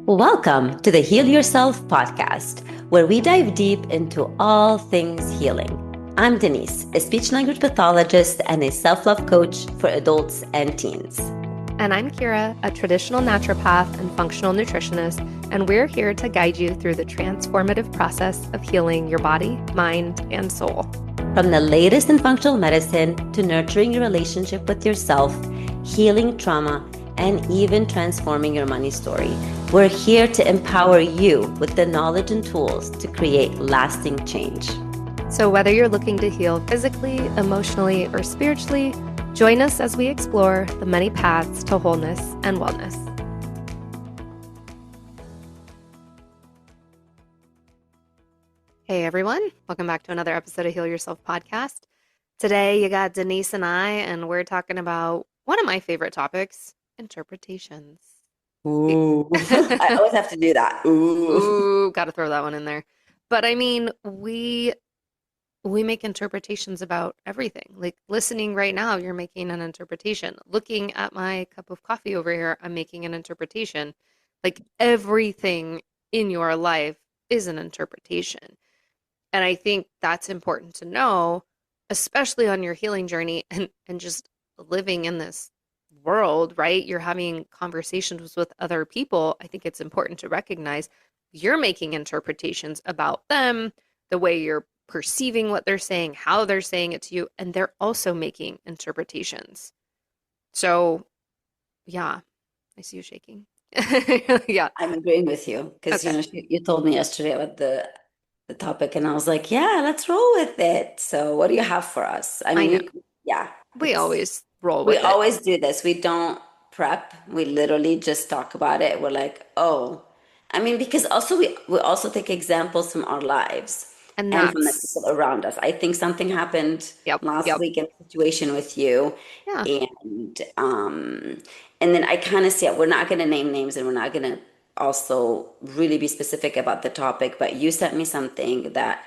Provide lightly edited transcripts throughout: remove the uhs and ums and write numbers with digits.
Welcome to the Heal Yourself podcast, where we dive deep into all things healing. I'm Denise, a speech language pathologist and a self love coach for adults and teens. And I'm Kira, a traditional naturopath and functional nutritionist, and we're here to guide you through the transformative process of healing your body, mind, and soul. From the latest in functional medicine to nurturing your relationship with yourself, healing trauma, and even transforming your money story, we're here to empower you with the knowledge and tools to create lasting change. So whether you're looking to heal physically, emotionally, or spiritually, join us as we explore the many paths to wholeness and wellness. Hey everyone, welcome back to another episode of Heal Yourself podcast. Today you got Denise and I, and we're talking about one of my favorite topics, interpretations. Ooh, I always have to do that. Ooh, got to throw that one in there. But I mean, we make interpretations about everything. Like listening right now, you're making an interpretation. Looking at my cup of coffee over here, I'm making an interpretation. Like everything in your life is an interpretation. And I think that's important to know, especially on your healing journey and just living in this world, right? You're having conversations with other people. I think it's important to recognize you're making interpretations about them, the way you're perceiving what they're saying, how they're saying it to you, and they're also making interpretations. So, yeah, I see you shaking. Yeah. I'm agreeing with you because Okay. you told me yesterday about the topic, and I was like, yeah, let's roll with it. So, what do you have for us? I I mean, know. yeah, We always roll we with it. always do this. We don't prep. We literally just talk about it. We're like, oh, I mean, because also we also take examples from our lives And and from the people that's, around us. I think something happened yep, last yep. week in a situation with you, Yeah. and and then I kind of see it. We're not going to name names, and we're not going to also really be specific about the topic. But you sent me something that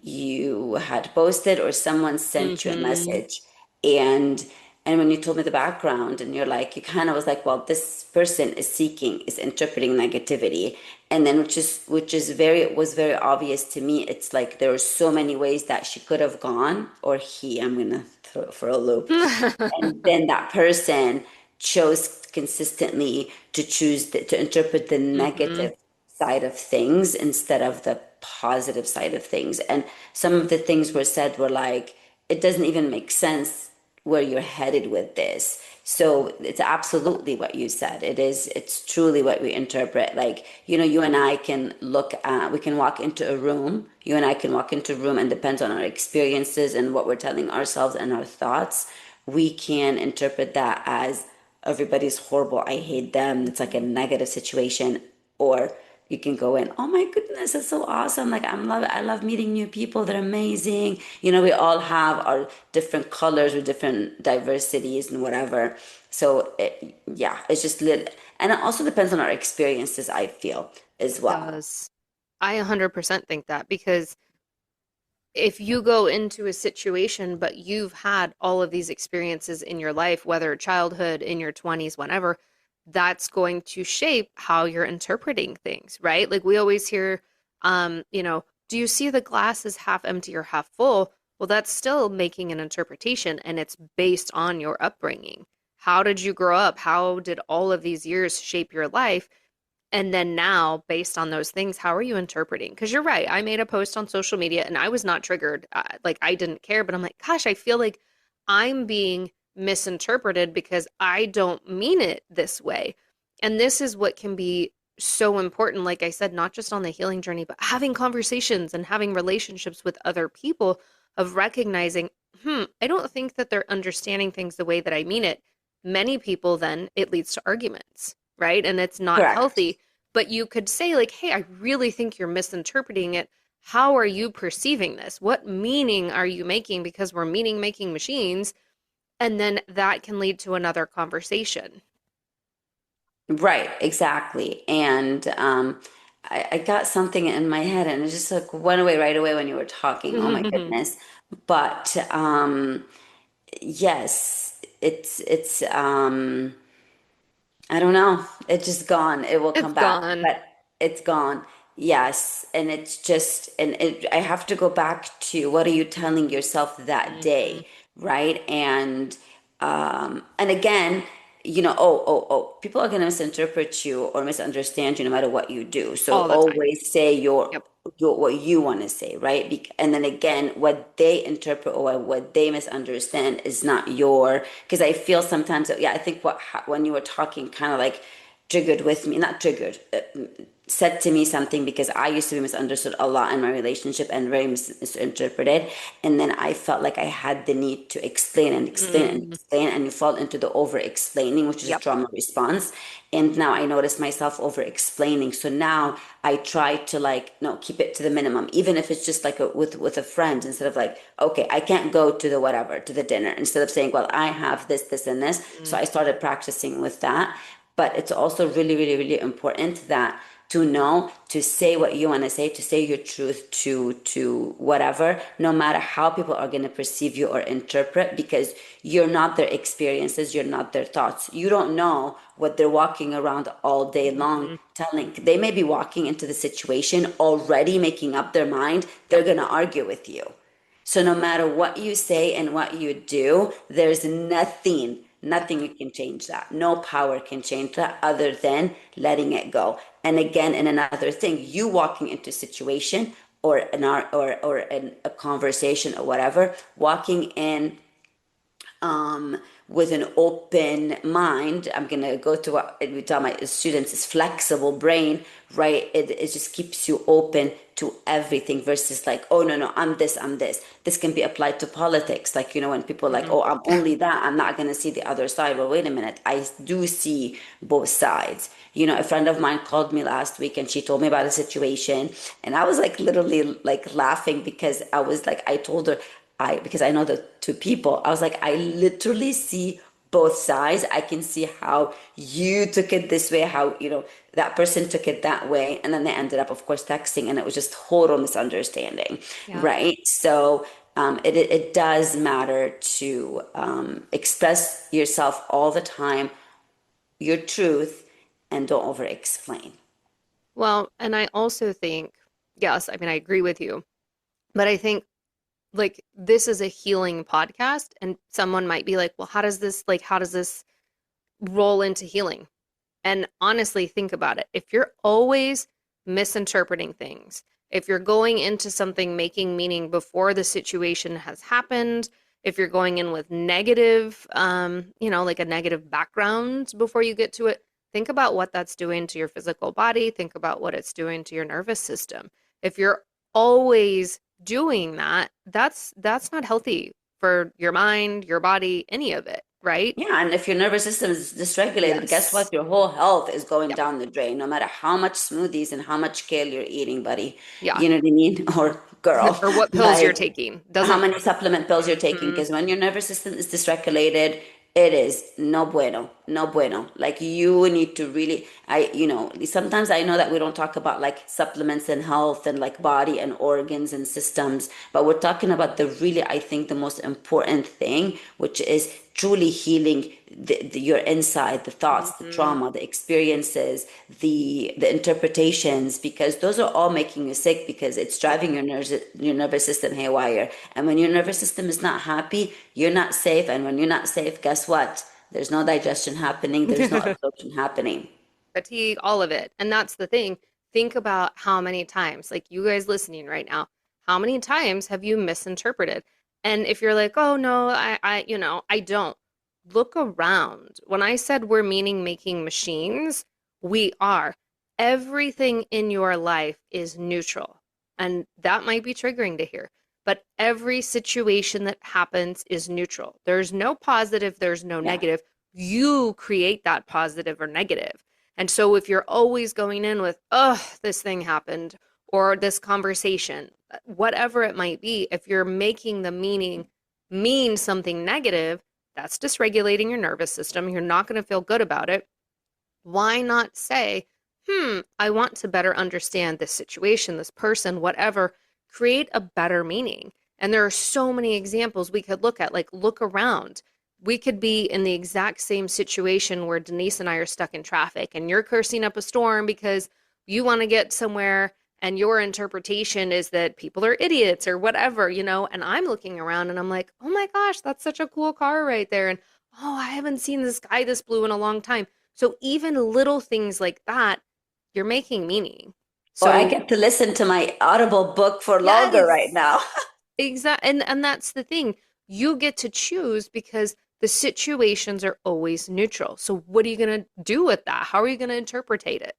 you had posted, or someone sent you a Mm-hmm. message, and when you told me the background, and you're like, you kind of was like, well, this person is interpreting negativity, and then which is very was very obvious to me. It's like there are so many ways that she could have gone, or he. I'm gonna throw it for a loop, and then that person chose consistently to interpret the Mm-hmm. negative side of things instead of the positive side of things. And some of the things were said were like, it doesn't even make sense where you're headed with this. So it's absolutely what you said. It's truly what we interpret. Like, you and I can we can walk into a room. You and I can walk into a room, and depends on our experiences and what we're telling ourselves and our thoughts, we can interpret that as everybody's horrible. I hate them. It's like a negative situation. Or you can go in, oh my goodness, it's so awesome. Like I love meeting new people. They're amazing. We all have our different colors with different diversities and whatever. So yeah, it's just and it also depends on our experiences, I feel, as well. Does. I 100% think that because if you go into a situation, but you've had all of these experiences in your life, whether childhood, in your 20s, whenever, that's going to shape how you're interpreting things, right? Like we always hear, do you see the glass as half empty or half full? Well, that's still making an interpretation and it's based on your upbringing. How did you grow up? How did all of these years shape your life? And then now, based on those things, how are you interpreting? Because you're right. I made a post on social media and I was not triggered. Like I didn't care, but I'm like, gosh, I feel like I'm being misinterpreted because I don't mean it this way. And this is what can be so important. Like I said, not just on the healing journey, but having conversations and having relationships with other people of recognizing, I don't think that they're understanding things the way that I mean it. Many people then it leads to arguments, right? And it's not Correct. healthy. But you could say, like, hey, I really think you're misinterpreting it. How are you perceiving this? What meaning are you making? Because we're meaning making machines. And then that can lead to another conversation. Right, exactly. And I got something in my head, and it just like went away right away when you were talking. Oh my goodness. But yes, it's I don't know. It's just gone. It will It's come back, gone. but it's gone. Yes. And it's just, I have to go back to what are you telling yourself that Hmm. day, right? And again, people are going to misinterpret you or misunderstand you no matter what you do. So All the time. always say Yep. what you want to say, right? And then again, what they interpret or what they misunderstand is not your, because I feel sometimes, yeah, I think when you were talking, kind of like triggered with me, not triggered, said to me something because I used to be misunderstood a lot in my relationship and very misinterpreted. And then I felt like I had the need to explain and explain and Mm. explain, and you fall into the over explaining, which is a Yep. trauma response. And now I notice myself over explaining. So now I try to like, no, keep it to the minimum, even if it's just like with a friend, instead of like, okay, I can't go to the whatever, to the dinner, instead of saying, well, I have this, and this. So Mm. I started practicing with that. But it's also really, really, really important that to know to say what you want to say your truth to whatever, no matter how people are going to perceive you or interpret, because you're not their experiences, you're not their thoughts. You don't know what they're walking around all day long Hmm. telling. They may be walking into the situation already making up their mind Yep. they're going to argue with you. So no matter what you say and what you do, there's Yep. nothing you can change that. No power can change that other than letting it go. And again, in another thing, you walking into a situation or an art or a conversation or whatever, walking in with an open mind. I'm gonna go to what we tell my students is flexible brain, right? It just keeps you open to everything versus like, oh no, I'm this, I'm this. This can be applied to politics. Like, when people are like, Hmm. oh, I'm only that, I'm not gonna see the other side. Well, wait a minute, I do see both sides. A friend of mine called me last week and she told me about a situation, and I was like literally like laughing because I was like, I told her, because I know the two people, I was like, I literally see both sides. I can see how you took it this way, how, that person took it that way. And then they ended up, of course, texting, and it was just total misunderstanding, Yeah. right? So it does matter to express yourself all the time, your truth, and don't over explain. Well, and I also think, yes, I mean, I agree with you, but I think like this is a healing podcast, and someone might be like, well, how does this roll into healing? And honestly, think about it. If you're always misinterpreting things, if you're going into something making meaning before the situation has happened, if you're going in with negative, like a negative background before you get to it, think about what that's doing to your physical body. Think about what it's doing to your nervous system. If you're always doing that, that's not healthy for your mind, your body, any of it, right? Yeah, and if your nervous system is dysregulated, guess what? Yes. Your whole health is going Yep. down the drain, no matter how much smoothies and how much kale you're eating, buddy. Yeah. You know what I mean? Or girl, Or what pills you're like taking. how Doesn't. many supplement pills you're taking. Mhm. Because when your nervous system is dysregulated, it is no bueno, no bueno. Like you need to really, sometimes I know that we don't talk about like supplements and health and like body and organs and systems, but we're talking about the really, I think, the most important thing, which is truly healing your inside, the thoughts, the Mhm. trauma, the experiences, the interpretations, because those are all making you sick because it's driving Mhm. your nervous system haywire. And when your nervous system is not happy, you're not safe. And when you're not safe, guess what? There's no digestion happening. There's no absorption happening. Fatigue, all of it. And that's the thing. Think about how many times, like you guys listening right now, how many times have you misinterpreted? And if you're like, oh no, I don't. Look around. When I said we're meaning making machines, we are. Everything in your life is neutral. And that might be triggering to hear, but every situation that happens is neutral. There's no positive, there's no Yeah. negative. You create that positive or negative. And so if you're always going in with, oh, this thing happened, or this conversation, whatever it might be, if you're making the meaning mean something negative, that's dysregulating your nervous system. You're not going to feel good about it. Why not say, I want to better understand this situation, this person, whatever, create a better meaning. And there are so many examples we could look at, like look around. we could be in the exact same situation where Denise and I are stuck in traffic and you're cursing up a storm because you want to get somewhere and your interpretation is that people are idiots or whatever, and I'm looking around and I'm like, "Oh my gosh, that's such a cool car right there." And, "Oh, I haven't seen the sky this blue in a long time." So even little things like that, you're making meaning. Or I So, get to listen to my Audible book for longer right yes. now. Exactly. And that's the thing. You get to choose because the situations are always neutral. So what are you going to do with that? How are you going to interpretate it?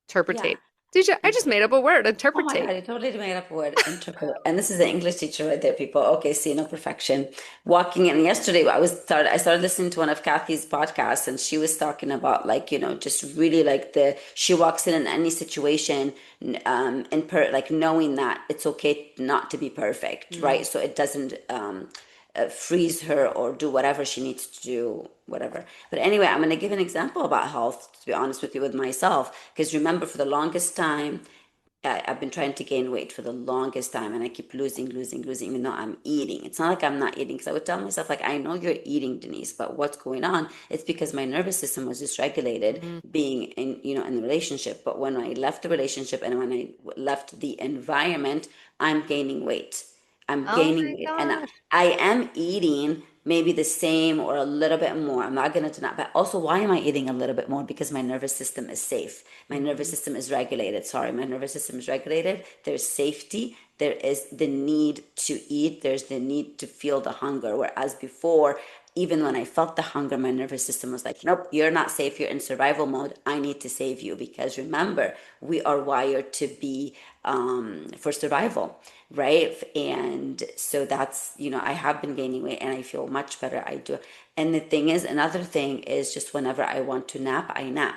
Yeah. Interpretate. Did you? I just made up a word. Oh my Interpretate. God, you totally made up a word, interpret. And this is an English teacher right there, people. Okay, see, no perfection. Walking in yesterday, I started listening to one of Kathy's podcasts, and she was talking about like, just really like she walks in any situation, and like knowing that it's okay not to be perfect, Mm, right? So it doesn't freeze her or do whatever she needs to do, whatever. But anyway, I'm going to give an example about health, to be honest with you, with myself, because remember, for the longest time, I've been trying to gain weight for the longest time, and I keep losing, losing, losing, even though I'm eating. It's not like I'm not eating, because I would tell myself, like, I know you're eating, Denise, but what's going on? It's because my nervous system was dysregulated mm. being in the relationship. But when I left the relationship and when I left the environment, I'm gaining weight. I'm Oh gaining my weight, and gosh. I am eating maybe the same or a little bit more. I'm not going to deny, but also, why am I eating a little bit more? Because my nervous system is safe. My nervous Hmm. system is regulated. Sorry, my nervous system is regulated. There's safety. There is the need to eat. There's the need to feel the hunger. Whereas before, even when I felt the hunger, my nervous system was like, nope, you're not safe. You're in survival mode. I need to save you. Because remember, we are wired to be for survival, right? And so I have been gaining weight and I feel much better. I do. And the thing is, another thing is just whenever I want to nap, I nap.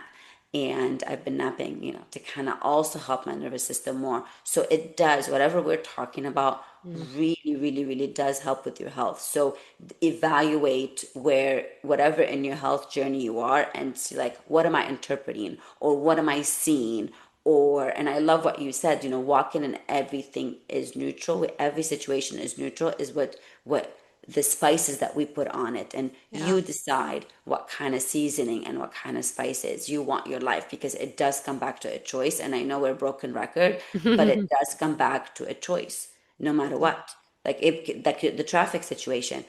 And I've been napping, to kind of also help my nervous system more. So it does, whatever we're talking about, Mm. really, really, really does help with your health. So evaluate whatever in your health journey you are and see, like, what am I interpreting or what am I seeing? And I love what you said, walking in everything is neutral, every situation is neutral, is what the spices that we put on it, and Yeah. you decide what kind of seasoning and what kind of spices you want your life, because it does come back to a choice. And I know we're a broken record, but it does come back to a choice no matter Yeah. what. Like the traffic situation,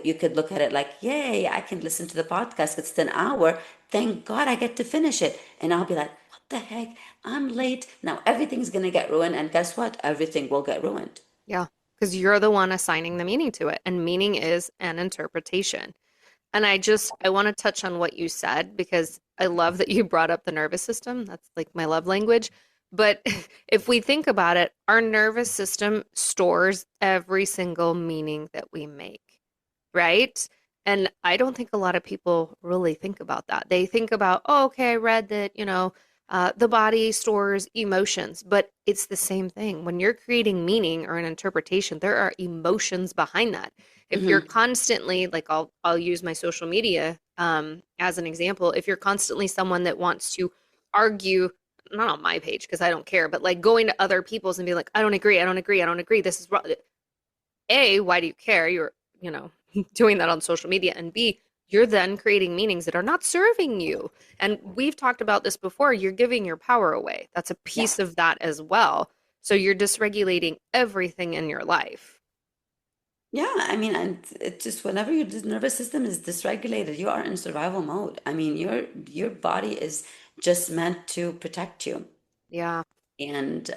you could look at it like, yay, I can listen to the podcast, it's an hour, thank God I get to finish it. And I'll be like, what the heck, I'm late now, everything's gonna get ruined. And guess what, everything will get ruined. Yeah. Because you're the one assigning the meaning to it, and meaning is an interpretation. And I want to touch on what you said because I love that you brought up the nervous system. That's like my love language. But if we think about it, our nervous system stores every single meaning that we make, right? And I don't think a lot of people really think about that. They think about, oh, okay, I read that, the body stores emotions, but it's the same thing. When you're creating meaning or an interpretation, there are emotions behind that. If you're Hmm. constantly, like, I'll use my social media as an example. If you're constantly someone that wants to argue, not on my page because I don't care, but like going to other people's and be like, I don't agree, I don't agree, I don't agree. This is wrong. A, why do you care? You're, doing that on social media. And B, you're then creating meanings that are not serving you. And we've talked about this before. You're giving your power away. That's a Yeah. piece of that as well. So you're dysregulating everything in your life. Yeah, I mean, and it just whenever your nervous system is dysregulated, you are in survival mode. I mean, your body is just meant to protect you. Yeah. And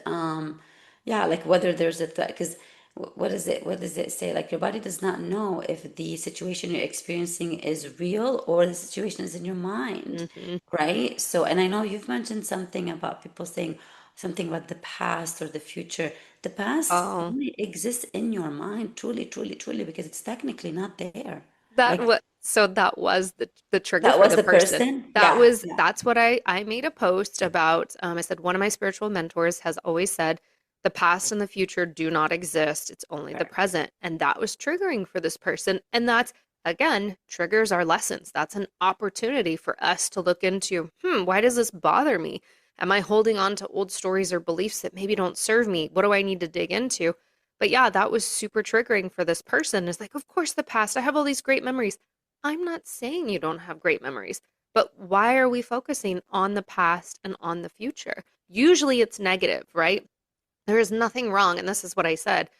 yeah, like whether there's a threat, because what does it say? Like, your body does not know if the situation you're experiencing is real or the situation is in your mind, Hmm. right? So, and I know you've mentioned something about people saying something about the past or the future. The past Oh, only exists in your mind, truly, truly, truly, because it's technically not there. that Like, was so that was the trigger that for was the the person. person. Yeah, yeah, That's what I made a post about. I said one of my spiritual mentors has always said the past and the future do not exist. It's only the correct. present. And that was triggering for this person. And that's again, triggers are lessons. That's an opportunity for us to look into, why does this bother me? Am I holding on to old stories or beliefs that maybe don't serve me? What do I need to dig into? But yeah, that was super triggering for this person. It's like, of course, the past. I have all these great memories. I'm not saying you don't have great memories, but why are we focusing on the past and on the future? Usually it's negative, right? There is nothing wrong, and this is what I said.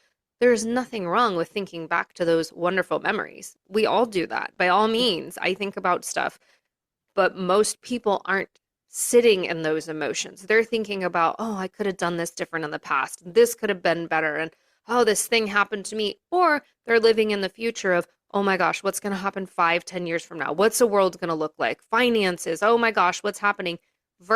There is nothing wrong with thinking back to those wonderful memories. We all do that. By all means, I think about stuff, but most people aren't sitting in those emotions. They're thinking about, oh, I could have done this different in the past. This could have been better. And oh, this thing happened to me. Or they're living in the future of, oh my gosh, what's going to happen 5, 10 years from now? What's the world going to look like? Finances. Oh my gosh, what's happening?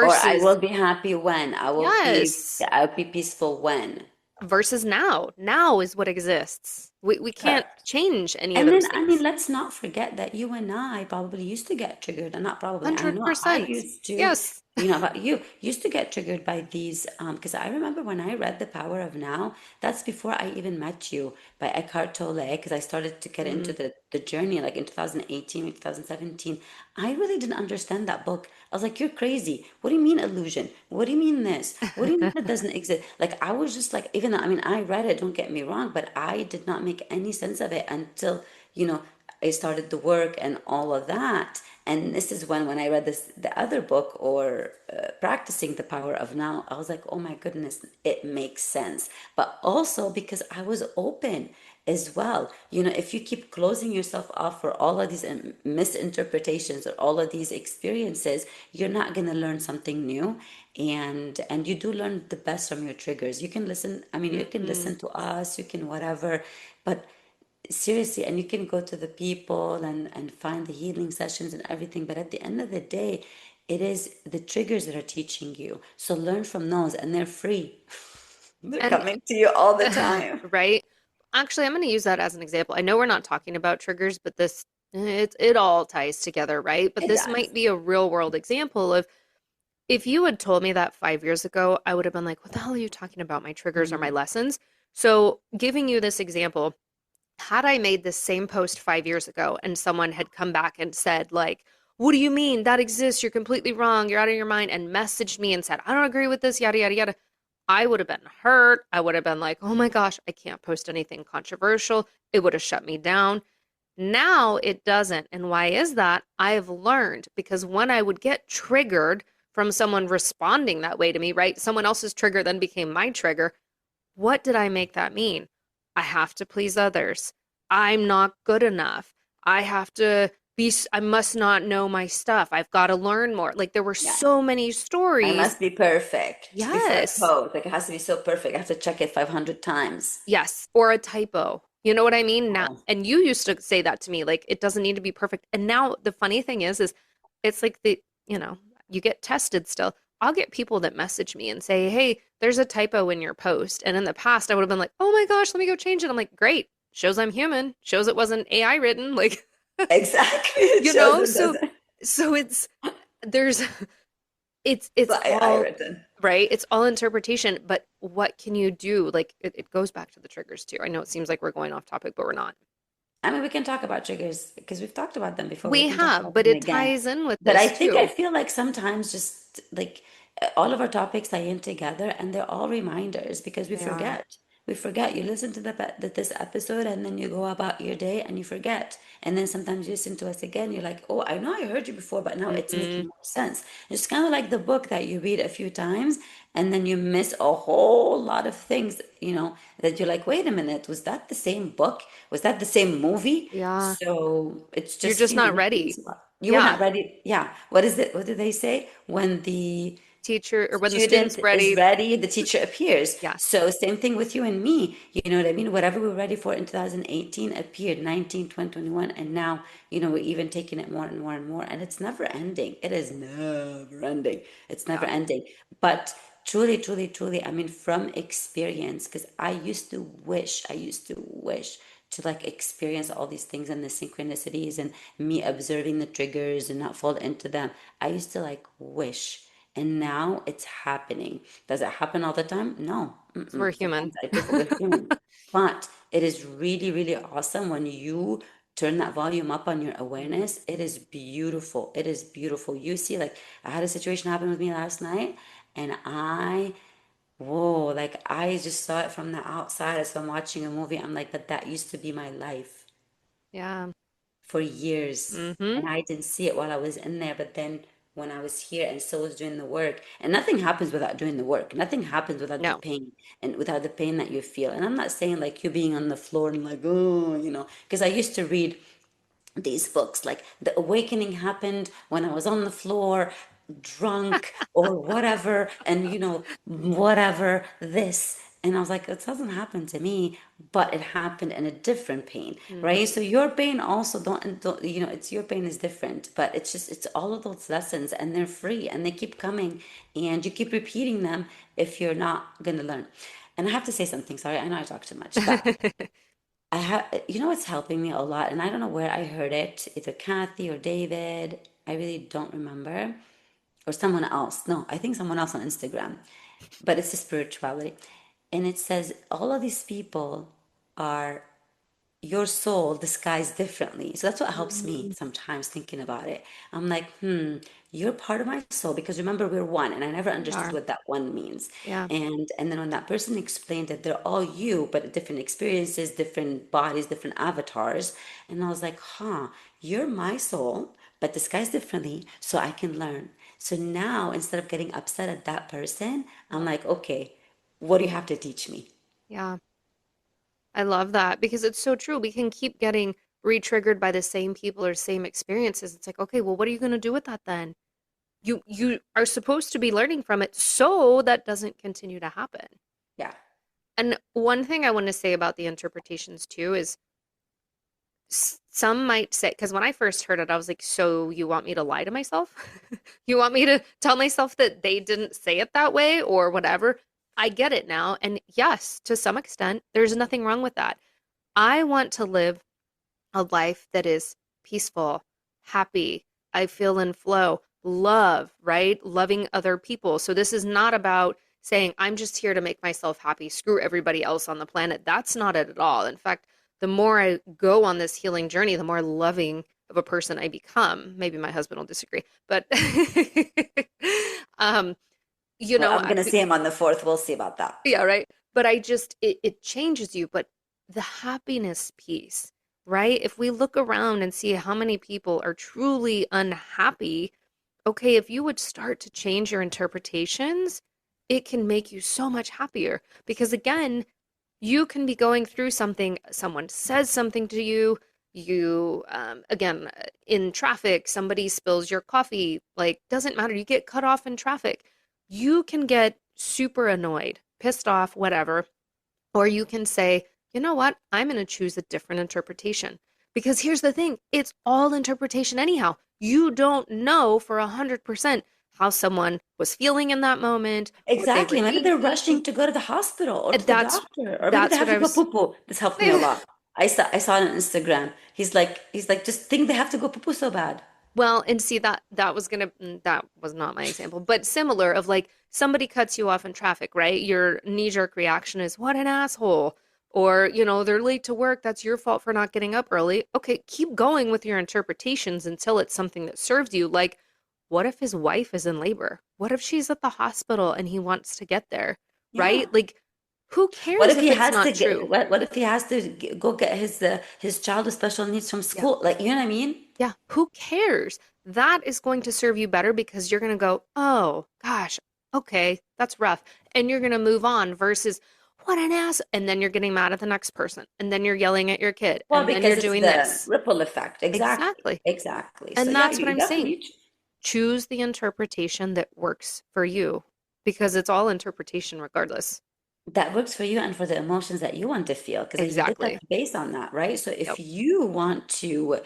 Or I Versus, will be happy when, yes, I'll be peaceful when. versus now. Now is what exists. We can't Correct. change any of And those then, I mean, things. let's not forget that you and I probably used to get triggered, and not probably, I know I 100%. used to, Yes. about you, used to get triggered by these, because I remember when I read The Power of Now, that's before I even met you, by Eckhart Tolle, because I started to get into Mm. the journey like in 2018 or 2017. I really didn't understand that book. I was like, you're crazy. What do you mean illusion? What do you mean this? What do you mean it doesn't exist? Like, I was just like, even though, I mean, I read it, don't get me wrong, but I did not make any sense of it until, you know, I started the work and all of that. And this is when I read the other book, or Practicing the Power of Now, I was like, oh my goodness, it makes sense. But also because I was open as well. You know, if you keep closing yourself off for all of these misinterpretations or all of these experiences, you're not going to learn something new. And you do learn the best from your triggers. You can listen, I mean, you can Hmm. listen to us, you can whatever, but seriously, and you can go to the people and find the healing sessions and everything, but at the end of the day, it is the triggers that are teaching you, so learn from those, and they're free. They're And coming to you all the time. right? Actually, I'm going to use that as an example. I know we're not talking about triggers, but this it all ties together, right? But It this does. might be a real world example of if you had told me that 5 years ago, I would have been like, what the hell are you talking about? My triggers or my Mhm. lessons? So, giving you this example, had I made this same post 5 years ago and someone had come back and said, like, what do you mean? That exists. You're completely wrong. You're out of your mind. And messaged me and said, I don't agree with this, yada, yada, yada. I would have been hurt. I would have been like, oh my gosh, I can't post anything controversial. It would have shut me down. Now it doesn't. And why is that? I have learned because when I would get triggered from someone responding that way to me, right? Someone else's trigger then became my trigger. What did I make that mean? I have to please others. I'm not good enough. I have to I must not know my stuff. I've got to learn more. Like there were Yeah, so many I stories. must be perfect before I Yes. post. Like, it has to be so perfect, I have to check it 500 times. Yes, or a typo. You know what I mean? Now, Oh, and you used to say that to me, like it doesn't need to be perfect. And now the funny thing is it's like you know, you get tested still. I'll get people that message me and say, "Hey, there's a typo in your post." And in the past, I would have been like, "Oh my gosh, let me go change it." I'm like, "Great. Shows I'm human. Shows it wasn't AI written." Like, exactly. It you shows know, it so doesn't. it's there's It's it's not AI all written. right. It's all interpretation, but what can you do? Like it goes back to the triggers too. I know it seems like we're going off topic, but we're not. I mean, we can talk about triggers because we've talked about them before. We We can talk have, about but them it again. ties in with But I this think, I too. feel like sometimes just like all of our topics tie in together, and they're all reminders because we They are. forget. We forget. You listen to this episode, and then you go about your day and you forget. And then sometimes you listen to us again, you're like, oh, I know I heard you before, but now it's Hmm. making more sense. It's kind of like the book that you read a few times, and then you miss a whole lot of things, that you're like, wait a minute, was that the same book? Was that the same movie? Yeah. So it's You're just, just not it means ready. a lot. You were Yeah. not ready. Yeah. What is it? What do they say? When the Teacher or when the student student's is ready. ready, the teacher appears. Yeah. So same thing with you and me. You know what I mean? Whatever we were ready for in 2018 appeared 19, 20, 21, and now, we're even taking it more and more and more. And it's never ending. It is never ending. It's never Yeah. ending. But truly, truly, truly, I mean, from experience, because I used to wish to like experience all these things and the synchronicities and me observing the triggers and not fall into them. I used to like wish, and now it's happening. Does it happen all the time? No. Because we're Sometimes human. I do, we're human. But it is really, really awesome when you turn that volume up on your Mhm. awareness. It is beautiful. It is beautiful. You see, like, I had a situation happen with me last night, and whoa, like, I just saw it from the outside as I'm watching a movie. I'm like, but that used to be my life Yeah. for years, Mm-hmm. and I didn't see it while I was in there. But then when I was here and still was doing the work, and nothing happens without doing the work. Nothing happens without the No. pain and without the pain that you feel. And I'm not saying like you being on the floor and like, oh, because I used to read these books like the awakening happened when I was on the floor drunk or whatever, and whatever this, and I was like, it doesn't happen to me, but it happened in a different pain, right? Mm-hmm. So your pain also don't it's your pain is different, but it's all of those lessons, and they're free and they keep coming, and you keep repeating them if you're not going to learn. And I have to say something, sorry, I know I talk too much, but I have, what's helping me a lot, and I don't know where I heard it, either Kathy or David. I really don't remember, or someone else. No, I think someone else on Instagram, but it's a spirituality. And it says all of these people are your soul disguised differently. So that's what helps me Mm-hmm. sometimes thinking about it. I'm like, you're part of my soul because remember we're one, and I never We understood are. what that one means. Yeah. And then when that person explained that they're all you, but different experiences, different bodies, different avatars, and I was like, you're my soul, but disguised differently, so I can learn. So now instead of getting upset at that person, I'm Yep. like, okay, what do you have to teach me? Yeah. I love that because it's so true. We can keep getting re-triggered by the same people or same experiences. It's like, okay, well, what are you going to do with that then? You are supposed to be learning from it so that doesn't continue to happen. Yeah, And one thing I want to say about the interpretations too is some might say, because when I first heard it, I was like, so you want me to lie to myself? You want me to tell myself that they didn't say it that way or whatever? I get it now. And yes, to some extent, there's nothing wrong with that. I want to live a life that is peaceful, happy. I feel in flow, love, right? Loving other people. So this is not about saying, I'm just here to make myself happy, screw everybody else on the planet. That's not it at all. In fact, the more I go on this healing journey, the more loving of a person I become. Maybe my husband will disagree, but um, you well, know, I'm gonna see him on the fourth. We'll see about that. yeah, right. But I just it changes you. But the happiness piece, right? If we look around and see how many people are truly unhappy, okay, if you would start to change your interpretations, it can make you so much happier. Because again, you can be going through something, someone says something to you, again, in traffic, somebody spills your coffee, like, doesn't matter, you get cut off in traffic. You can get super annoyed, pissed off, whatever, or you can say, you know what, I'm going to choose a different interpretation. Because here's the thing, it's all interpretation anyhow. You don't know for 100% how someone was feeling in that moment, what they were Exactly. Maybe they're thinking. rushing to go to the hospital or to the That's doctor, or maybe they that's what have to I go was. poo poo. This helped me a lot. I saw it on Instagram. He's like, just think they have to go poo poo so bad. Well, and see that was not my example, but similar of like somebody cuts you off in traffic, right? Your knee-jerk reaction is what an asshole. Or, they're late to work, that's your fault for not getting up early. Okay, keep going with your interpretations until it's something that serves you. Like, what if his wife is in labor? What if she's at the hospital and he wants to get there, Yeah. right? Like, who What cares if he if it's has to not get? true? What if he has to go get his child with special needs from Yeah. school? Like, you know what I mean? Yeah, who cares? That is going to serve you better because you're going to go, oh, gosh, okay, that's rough. And you're going to move on versus, what an ass. And then you're getting mad at the next person. And then you're yelling at your kid. Well, And then you're because it's doing the this. ripple effect. Exactly. Exactly. Exactly. So And yeah, that's you, what you I'm saying. definitely. Choose the interpretation that works for you because it's all interpretation regardless. That works for you and for the emotions that you want to feel, because you did touch Exactly. base on that, right? So Yep. if you want to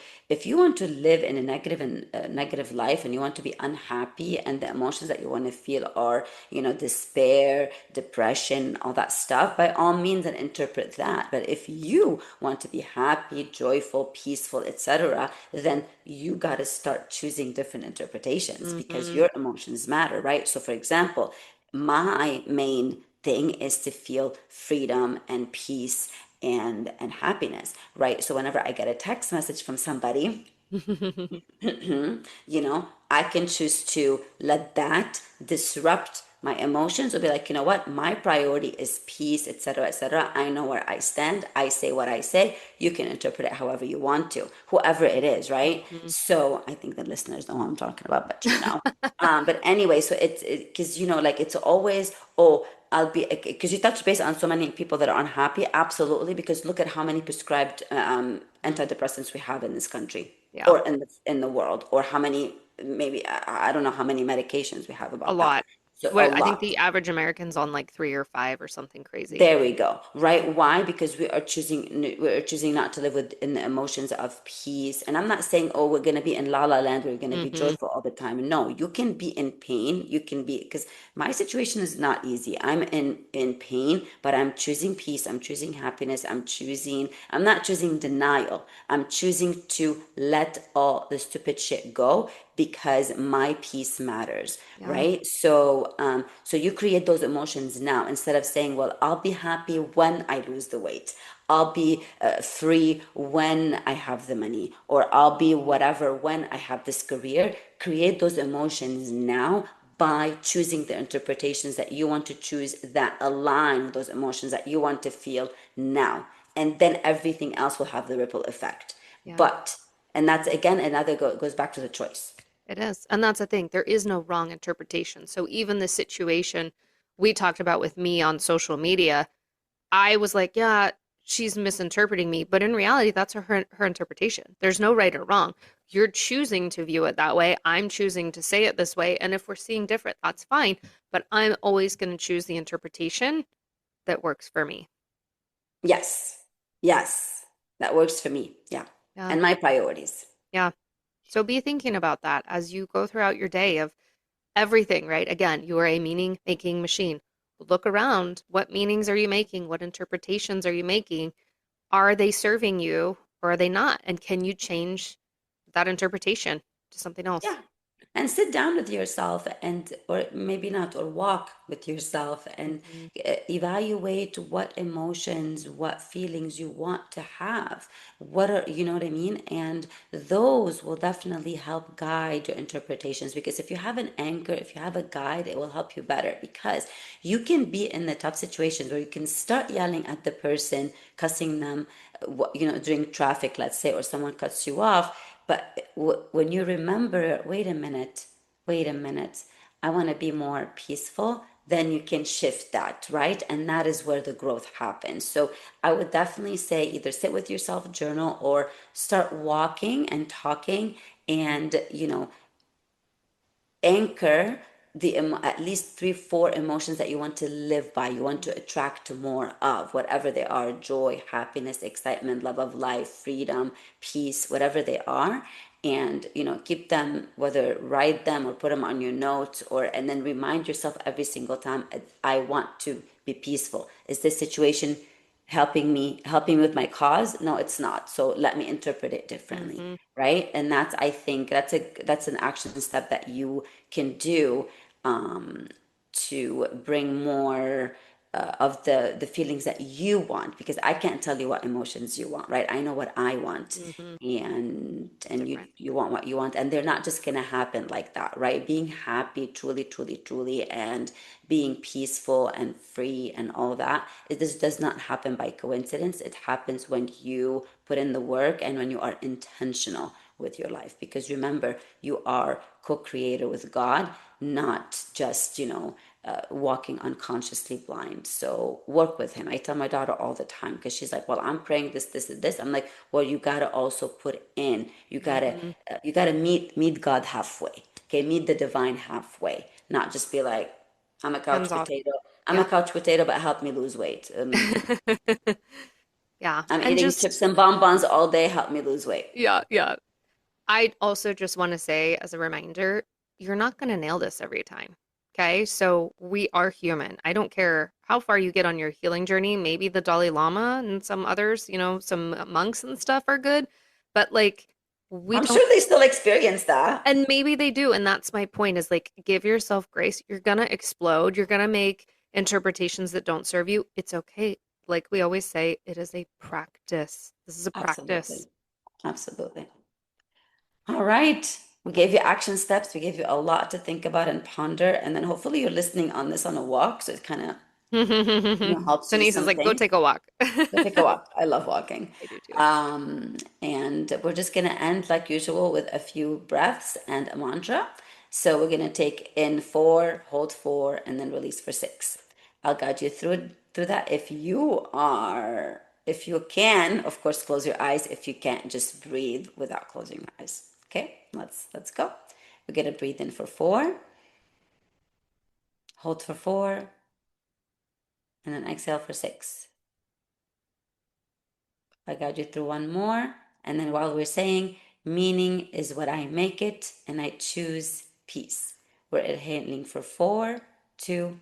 live in a negative life, and you want to be unhappy, and the emotions that you want to feel are, despair, depression, all that stuff, by all means, and interpret that. But if you want to be happy, joyful, peaceful, etc., then you got to start choosing different interpretations, because Mm-hmm. your emotions matter, right? So for example, my main thing is to feel freedom and peace and happiness, right? So whenever I get a text message from somebody, I can choose to let that disrupt My emotions will be like, you know what? My priority is peace, etc., etc. I know where I stand. I say what I say. You can interpret it however you want to, whoever it is, right? Hmm. So I think the listeners know what I'm talking about, but you know. But anyway, so it's because you know, like it's always, oh, I'll be because you touch base on so many people that are unhappy. Absolutely, because look at how many prescribed Hmm. antidepressants we have in this country Yeah, or in the world, or how many maybe I don't know how many medications we have a about that. lot. So a What I think lot. the average American's on like 3 or 5 or something crazy. There we go. Right? Why? Because we are choosing not to live within the emotions of peace. And I'm not saying, oh, we're gonna be in la la land, we're gonna be Hmm. joyful all the time. No, you can be in pain. You can be because my situation is not easy. I'm in pain, but I'm choosing peace. I'm choosing happiness. I'm not choosing denial. I'm choosing to let all the stupid shit go because my peace matters, Yeah. right? So you create those emotions now instead of saying, well, I'll be happy when I lose the weight. I'll be free when I have the money, or I'll be whatever when I have this career. Create those emotions now by choosing the interpretations that you want to choose that align with those emotions that you want to feel now. And then everything else will have the ripple effect. Yeah. But, and that's again, goes back to the choice. It is. And that's the thing. There is no wrong interpretation. So even the situation we talked about with me on social media, I was like, yeah, she's misinterpreting me. But in reality, that's her interpretation. There's no right or wrong. You're choosing to view it that way. I'm choosing to say it this way. And if we're seeing different, that's fine. But I'm always going to choose the interpretation that works for me. Yes. Yes. That works for me. Yeah. Yeah. And my priorities. Yeah. So be thinking about that as you go throughout your day of everything, right? Again, you are a meaning making machine. Look around. What meanings are you making? What interpretations are you making? Are they serving you or are they not? And can you change that interpretation to something else? Yeah. And sit down with yourself and, or maybe not, or walk with yourself and Hmm. evaluate what emotions, what feelings you want to have. What are, you know what I mean? And those will definitely help guide your interpretations because if you have an anchor, if you have a guide, it will help you better because you can be in the tough situations where you can start yelling at the person, cussing them, during traffic, let's say, or someone cuts you off. But when you remember, wait a minute, I want to be more peaceful, then you can shift that, right? And that is where the growth happens. So I would definitely say either sit with yourself, journal, or start walking and talking and, anchor at least three, four emotions that you want to live by, you want to attract to more of, whatever they are: joy, happiness, excitement, love of life, freedom, peace, whatever they are. And keep them, whether write them or put them on your notes, or and then remind yourself every single time, I want to be peaceful. Is this situation helping with my cause? No, it's not, so let me interpret it differently, Hmm. right? And that's, I think that's an action step that you can do, um, to bring more of the feelings that you want, because I can't tell you what emotions you want, right? I know what I want, Hmm. and you Different. you want what you want, and they're not just gonna happen like that, right? Being happy, truly, truly, truly, and being peaceful and free and all that, this does not happen by coincidence. It happens when you put in the work and when you are intentional with your life, because remember, you are co-creator with God, not just walking unconsciously blind. So work with him. I tell my daughter all the time, because she's like, well, I'm praying this and this. I'm like, well, you gotta also put in, Hmm. you gotta meet God halfway. Okay, meet the divine halfway, not just be like, i'm a Hands couch off. potato i'm a Yeah. couch potato but help me lose weight. Yeah. I'm And eating chips just, and bonbons all day, help me lose weight. yeah, yeah. I also just want to say, as a reminder, you're not going to nail this every time. Okay. So we are human. I don't care how far you get on your healing journey. Maybe the Dalai Lama and some others, some monks and stuff are good, but like, we I'm don't, sure they still experience that. and maybe they do. And that's my point is like, give yourself grace. You're going to explode. You're going to make interpretations that don't serve you. It's okay. Like we always say, it is a practice. This is a practice. Absolutely. Absolutely. All right. We gave you action steps. We gave you a lot to think about and ponder. And then hopefully you're listening on this on a walk. So it kind of, helps you with Denise is like, go something. take a walk. Go take a walk. I love walking. I do too. And we're just going to end like usual with a few breaths and a mantra. So we're going to take in 4, hold 4, and then release for 6. I'll guide you through that. If you can, of course, close your eyes. If you can't, just breathe without closing your eyes. Okay, let's go. We're going to breathe in for 4, hold for 4, and then exhale for 6. I guide you through one more. And then while we're saying, meaning is what I make it, and I choose peace. We're inhaling for 4, 2,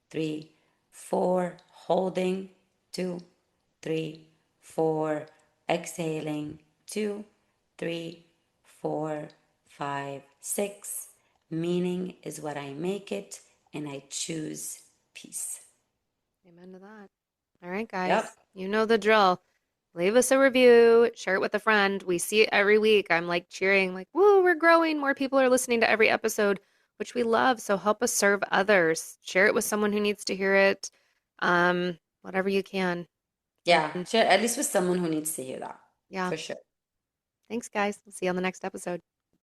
3, 4, holding, 2, 3, 4, exhaling, 2, 3, 4, 5, 6. Meaning is what I make it, and I choose peace. Amen to that. All right, Yep. guys, you know the drill. Leave us a review, share it with a friend. We see it every week. I'm like cheering, like, woo, we're growing. More people are listening to every episode, which we love. So help us serve others. Share it with someone who needs to hear it. Whatever you can. Yeah. And Share at least with someone who needs to hear that. yeah, For sure. thanks, guys. We'll see you on the next episode.